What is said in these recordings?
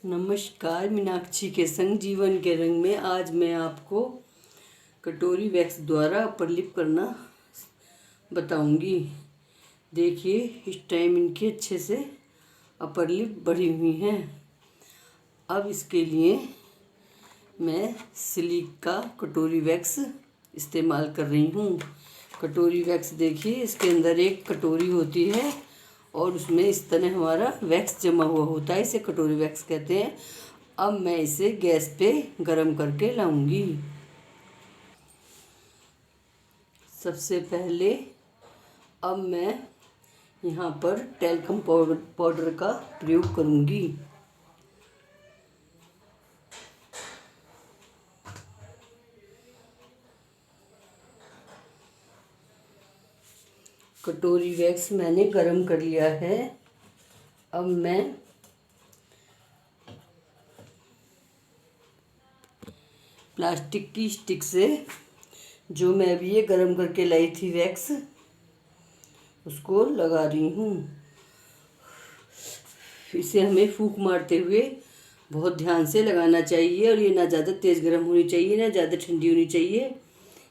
नमस्कार। मीनाक्षी के संग जीवन के रंग में आज मैं आपको कटोरी वैक्स द्वारा अपर लिप करना बताऊंगी। देखिए, इस टाइम इनकी अच्छे से अपर लिप बढ़ी हुई हैं। अब इसके लिए मैं सिलिक का कटोरी वैक्स इस्तेमाल कर रही हूँ। कटोरी वैक्स देखिए, इसके अंदर एक कटोरी होती है और उसमें इस तरह हमारा वैक्स जमा हुआ होता है, इसे कटोरी वैक्स कहते हैं। अब मैं इसे गैस पे गरम करके लाऊंगी। सबसे पहले अब मैं यहाँ पर टैल्कम पाउडर का प्रयोग करूँगी। कटोरी वैक्स मैंने गरम कर लिया है। अब मैं प्लास्टिक की स्टिक से, जो मैं अभी ये गरम करके लाई थी वैक्स, उसको लगा रही हूँ। इसे हमें फूंक मारते हुए बहुत ध्यान से लगाना चाहिए और ये ना ज़्यादा तेज़ गर्म होनी चाहिए ना ज़्यादा ठंडी होनी चाहिए।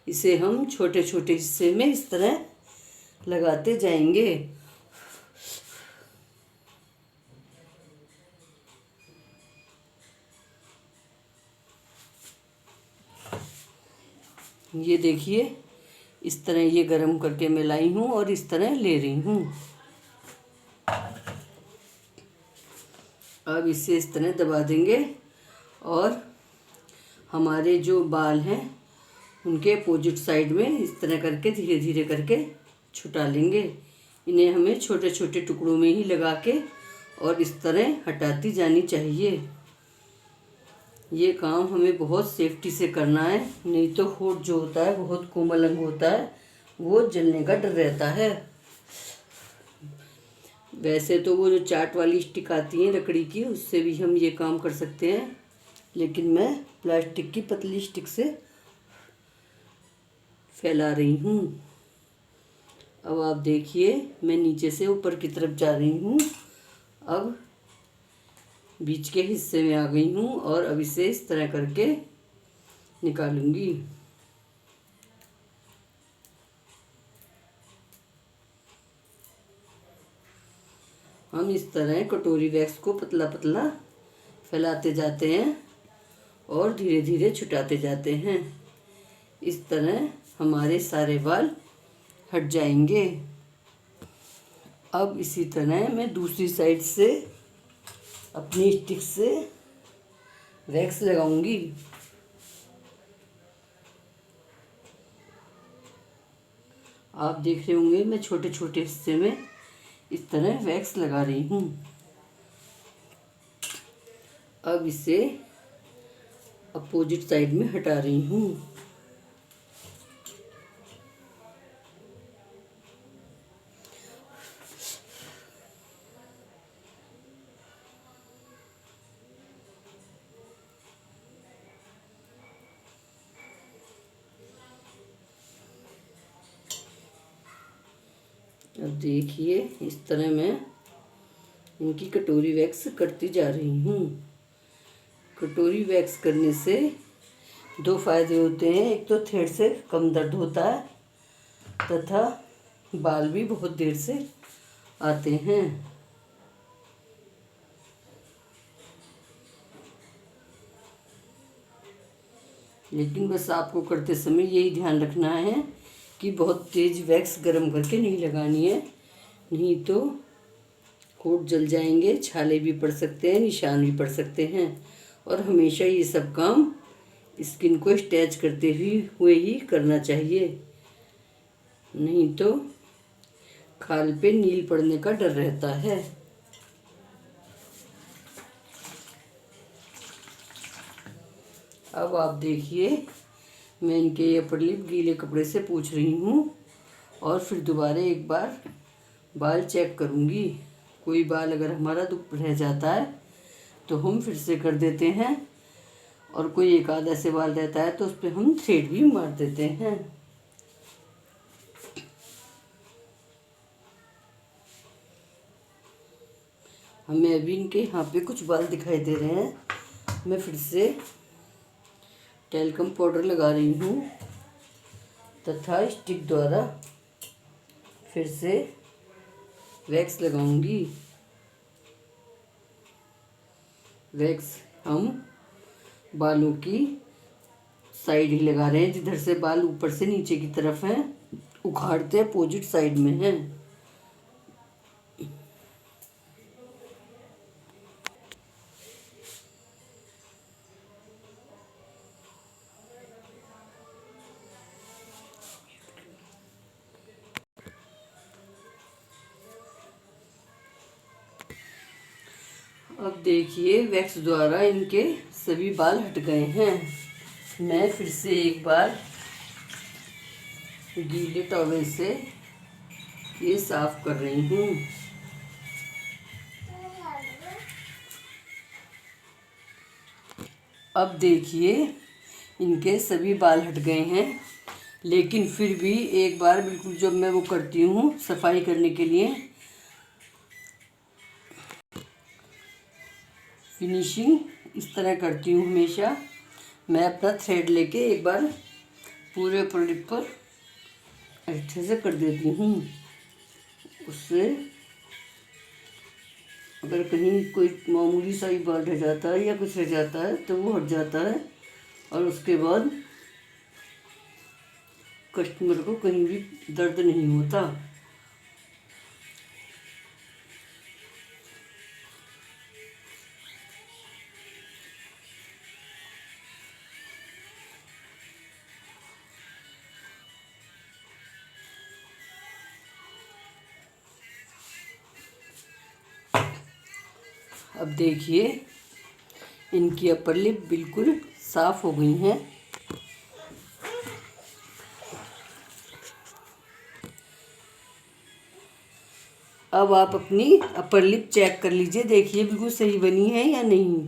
इसे हम छोटे छोटे हिस्से में इस तरह लगाते जाएंगे। ये देखिए, इस तरह ये गरम करके मैं लाई हूँ और इस तरह ले रही हूँ। अब इसे इस तरह दबा देंगे और हमारे जो बाल हैं उनके अपोजिट साइड में इस तरह करके धीरे धीरे करके छुटा लेंगे। इन्हें हमें छोटे छोटे टुकड़ों में ही लगा के और इस तरह हटाती जानी चाहिए। ये काम हमें बहुत सेफ्टी से करना है, नहीं तो होठ जो होता है बहुत कोमल अंग होता है, वो जलने का डर रहता है। वैसे तो वो जो चाट वाली स्टिक आती है लकड़ी की, उससे भी हम ये काम कर सकते हैं, लेकिन मैं प्लास्टिक की पतली स्टिक से फैला रही हूँ। अब आप देखिए, मैं नीचे से ऊपर की तरफ जा रही हूँ। अब बीच के हिस्से में आ गई हूँ और अब इसे इस तरह करके निकालूंगी। हम इस तरह कटोरी वैक्स को पतला पतला फैलाते जाते हैं और धीरे धीरे छुटाते जाते हैं। इस तरह हमारे सारे बाल हट जाएंगे। अब इसी तरह मैं दूसरी साइड से अपनी स्टिक से वैक्स लगाऊंगी। आप देख रहे होंगे मैं छोटे छोटे हिस्से में इस तरह वैक्स लगा रही हूँ। अब इसे अपोजिट साइड में हटा रही हूँ। अब देखिए, इस तरह मैं इनकी कटोरी वैक्स करती जा रही हूँ। कटोरी वैक्स करने से दो फायदे होते हैं। एक तो थ्रेड से कम दर्द होता है तथा बाल भी बहुत देर से आते हैं। लेकिन बस आपको करते समय यही ध्यान रखना है कि बहुत तेज़ वैक्स गरम करके नहीं लगानी है, नहीं तो होठ जल जाएंगे, छाले भी पड़ सकते हैं, निशान भी पड़ सकते हैं। और हमेशा ये सब काम स्किन को स्ट्रेच करते हुए ही करना चाहिए, नहीं तो खाल पे नील पड़ने का डर रहता है। अब आप देखिए, मैं इनके अपर लिप गीले कपड़े से पोंछ रही हूँ और फिर दोबारा एक बार बाल चेक करूँगी। कोई बाल अगर हमारा दुख रह जाता है तो हम फिर से कर देते हैं, और कोई एक आधा से बाल रहता है तो उस पर हम थ्रेड भी मार देते हैं। हमें अभी इनके यहाँ पे कुछ बाल दिखाई दे रहे हैं। मैं फिर से टैल्कम पाउडर लगा रही हूँ तथा स्टिक द्वारा फिर से वैक्स लगाऊंगी। वैक्स हम बालों की साइड ही लगा रहे हैं, जिधर से बाल ऊपर से नीचे की तरफ हैं, उखाड़ते अपोजिट साइड में हैं। अब देखिए वैक्स द्वारा इनके सभी बाल हट गए हैं। मैं फिर से एक बार गीले टॉवल से ये साफ कर रही हूँ। अब देखिए इनके सभी बाल हट गए हैं, लेकिन फिर भी एक बार बिल्कुल जब मैं वो करती हूँ सफाई करने के लिए, फिनिशिंग इस तरह करती हूँ हमेशा। मैं अपना थ्रेड लेके एक बार पूरे ऊपर लिप पर अच्छे से कर देती हूँ। उससे अगर कहीं कोई मामूली सा ही बाल रह जाता है या कुछ रह जाता है तो वो हट जाता है, और उसके बाद कस्टमर को कहीं भी दर्द नहीं होता। अब देखिए इनकी अपर लिप बिल्कुल साफ हो गई हैं। अब आप अपनी अपर लिप चेक कर लीजिए, देखिए बिल्कुल सही बनी है या नहीं।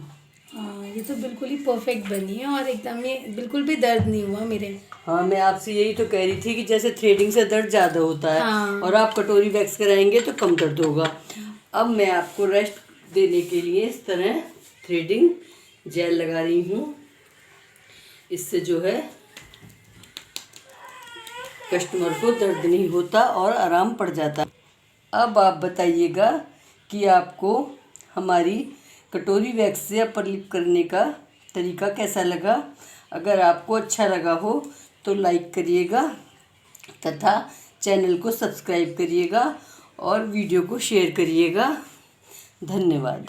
हाँ, ये तो बिल्कुल ही परफेक्ट बनी है और एकदम ये बिल्कुल भी दर्द नहीं हुआ मेरे। हाँ, मैं आपसे यही तो कह रही थी कि जैसे थ्रेडिंग से दर्द ज़्यादा होता है, हाँ। और आप कटोरी वैक्स कराएंगे तो कम दर्द होगा। अब मैं आपको रेस्ट देने के लिए इस तरह थ्रेडिंग जेल लगा रही हूँ। इससे जो है कस्टमर को दर्द नहीं होता और आराम पड़ जाता। अब आप बताइएगा कि आपको हमारी कटोरी वैक्स से अपर लिप करने का तरीका कैसा लगा। अगर आपको अच्छा लगा हो तो लाइक करिएगा तथा चैनल को सब्सक्राइब करिएगा और वीडियो को शेयर करिएगा। धन्यवाद।